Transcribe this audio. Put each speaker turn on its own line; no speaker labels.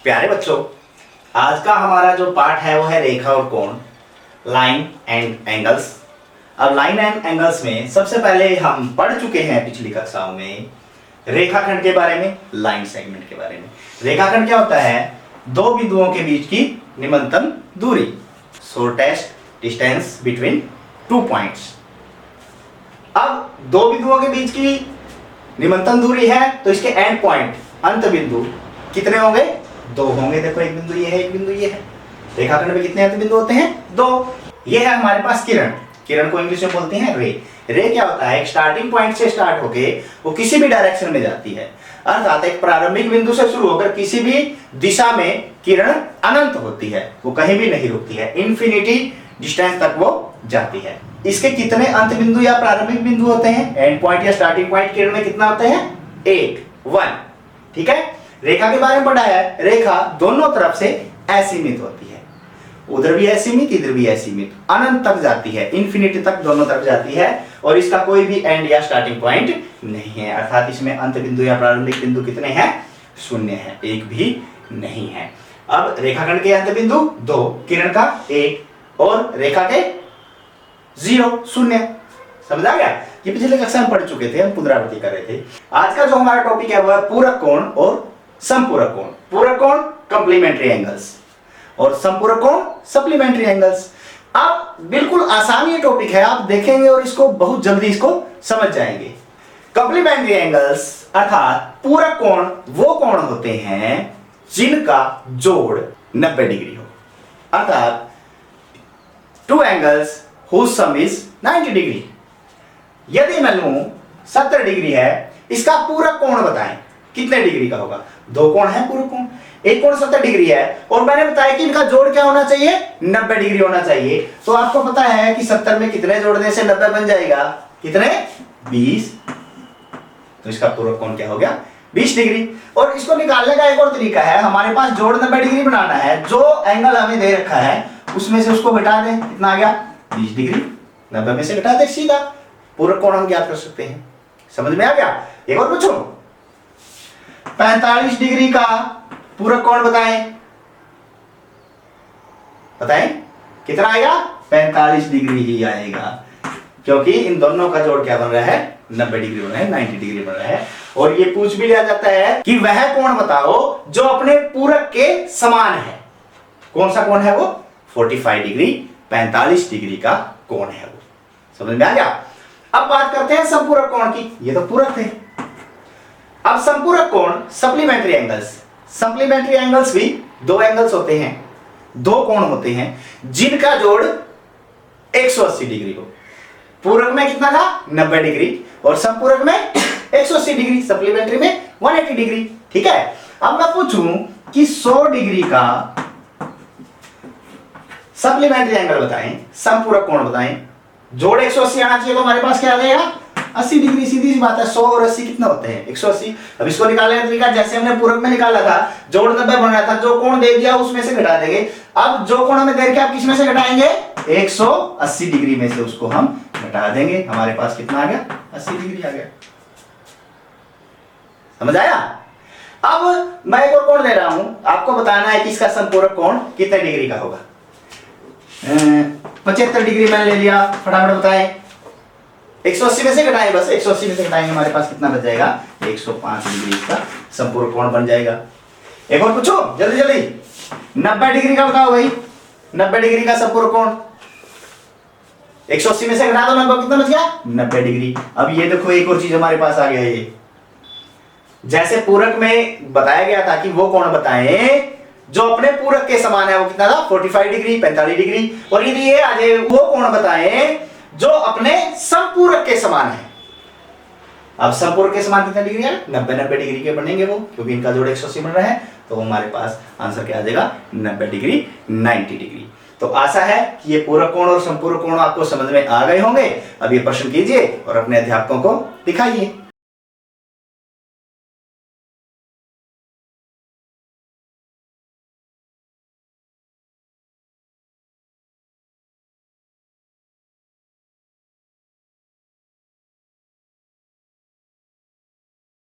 प्यारे बच्चों, आज का हमारा जो पाठ है वो है रेखा और कोण, लाइन एंड एंगल्स। अब लाइन एंड एंगल्स में सबसे पहले हम पढ़ चुके हैं पिछली कक्षाओं में रेखाखंड के बारे में, लाइन सेगमेंट के बारे में। रेखाखंड क्या होता है? दो बिंदुओं के बीच की निम्नतम दूरी, shortest distance between two points. अब दो बिंदुओं के बीच की निम्नतम दूरी है तो इसके एंड पॉइंट, अंत बिंदु कितने होंगे? दो होंगे। देखो, एक बिंदु ये है, एक बिंदु ये है। रेखाखंड में कितने अंत बिंदु होते हैं? दो। ये है हमारे पास किरण। किरण को इंग्लिश में बोलते हैं रे। रे क्या होता है? एक स्टार्टिंग पॉइंट से स्टार्ट होके वो किसी भी डायरेक्शन में जाती है, अर्थात एक प्रारंभिक बिंदु से शुरू होकर किसी भी दिशा में किरण अनंत होती है, वो कहीं भी नहीं रुकती है, इन्फिनिटी डिस्टेंस तक वो जाती है। इसके कितने अंत बिंदु या प्रारंभिक बिंदु होते हैं? एंड पॉइंट या स्टार्टिंग पॉइंट किरण में कितना होते हैं? एक, वन। ठीक है। रेखा के बारे में पढ़ा है, रेखा दोनों तरफ से असीमित होती है, उधर भी असीमित, इधर भी असीमित, अनंत तक जाती है, इन्फिनिटी तक दोनों तरफ जाती है, और इसका कोई भी एंड या स्टार्टिंग पॉइंट नहीं है, अर्थात इसमें अंत बिंदु या प्रारंभिक बिंदु कितने हैं? शून्य है, एक भी नहीं है। अब रेखाखंड के अंत बिंदु दो, किरण का एक और रेखा के जीरो, शून्य। समझ आ गया? ये पिछले कक्षा में पढ़ चुके थे, हम पुनरावृत्ति कर रहे थे। आज का जो हमारा टॉपिक है वो है पूरक कोण और समपूरक कोण। पूरक कोण कॉम्प्लीमेंट्री एंगल्स और समपूरक कोण सप्लीमेंट्री एंगल्स। आप बिल्कुल आसान ये टॉपिक है, आप देखेंगे और इसको बहुत जल्दी इसको समझ जाएंगे। कॉम्प्लीमेंट्री एंगल्स अर्थात पूरक कोण वो कोण होते हैं जिनका जोड़ 90 डिग्री हो, अर्थात two angles whose sum is 90 degree. यदि मैं लूं 70 डिग्री है, इसका पूरक कोण बताएं कितने डिग्री का होगा? दो कोण है पूरक कोण, एक कोण 70 डिग्री है और मैंने बताया कि इनका जोड़ क्या होना चाहिए? 90 डिग्री होना चाहिए। तो आपको पता है कि 70 में कितने जोड़ने से 90 बन जाएगा? कितने? 20। तो इसका पूरक कोण क्या हो गया? 20 डिग्री। और इसको निकालने का एक और तरीका है, हमारे पास जोड़ 90 डिग्री बनाना है, जो एंगल हमें दे रखा है उसमें से उसको घटा दें। कितना आ गया? 20 डिग्री। 90 में से घटा दे, सीधा पूरक कोण हम ज्ञात कर सकते हैं। समझ में आ गया? एक और पूछो, 45 डिग्री का पूरक कोण बताएं। बताएं कितना आएगा? 45 डिग्री ही आएगा, क्योंकि इन दोनों का जोड़ क्या बन रहा है? 90 डिग्री बन रहा है, 90 डिग्री बन रहा है। और ये पूछ भी लिया जाता है कि वह कोण बताओ जो अपने पूरक के समान है। कौन सा कोण है वो? 45 डिग्री, 45 डिग्री का कोण है वो। समझ में आ गया? अब बात करते हैं संपूरक कोण की। ये तो पूरक थे। अब संपूरक कोण सप्लीमेंट्री एंगल्स। सप्लीमेंट्री एंगल्स भी दो एंगल्स होते हैं, दो कोण होते हैं जिनका जोड़ 180 डिग्री हो। पूरक में कितना था? 90 डिग्री, और संपूरक में 180 डिग्री, सप्लीमेंट्री में 180 डिग्री। ठीक है। अब मैं पूछूं कि 100 डिग्री का सप्लीमेंट्री एंगल बताएं, संपूरक कोण बताएं। जोड़ 180 आना चाहिए, तो हमारे पास क्या आ जाएगा? 80 डिग्री। सीधी सी बात है, 100 और 80 कितना होते हैं? 180। अब इसको निकालने का तरीका जैसे हमने पूरक में निकाला था, जोड़ 90 बन रहा था, जो कोण दे दिया उसमें से घटा देंगे। अब जो कोण हमें दे के आप किसमें से घटाएंगे? 180 डिग्री में से उसको हम घटा देंगे। हमारे पास कितना आ गया? 80 डिग्री आ गया। समझ आया? अब मैं एक और कोण दे रहा हूं, आपको बताना है कि इसका संपूरक कोण कितने डिग्री का होगा। 75 डिग्री मैंने ले लिया, फटाफट बताएं। 180 में से घटाएं, बस 180 में से घटाएंगे, हमारे पास कितना बच जाएगा? 105 डिग्री का संपूरक कोण बन जाएगा। एक और पूछो जल्दी जल्दी। 90 डिग्री का बताओ भाई, 90 डिग्री का संपूरक कोण। 180 में से घटा दो, 90 कितना बच गया? 90 डिग्री। अब ये देखो, एक और चीज हमारे पास आ गया। ये जैसे पूरक में बताया गया था कि वो कोण बताएं जो अपने पूरक के समान है, वो कितना था? 45 डिग्री, 45 डिग्री। और यदि ये आ जाए, वो कोण बताएं जो अपने संपूरक के समान है। अब संपूरक के समान कितने डिग्री है? 90 डिग्री के बनेंगे वो, क्योंकि इनका जोड़ 180 बन रहा है। तो हमारे पास आंसर क्या आ जाएगा? 90 डिग्री, 90 डिग्री। तो आशा है कि ये पूरक कोण और संपूरक कोण आपको समझ में आ गए होंगे। अब ये प्रश्न कीजिए और अपने अध्यापकों को दिखाइए।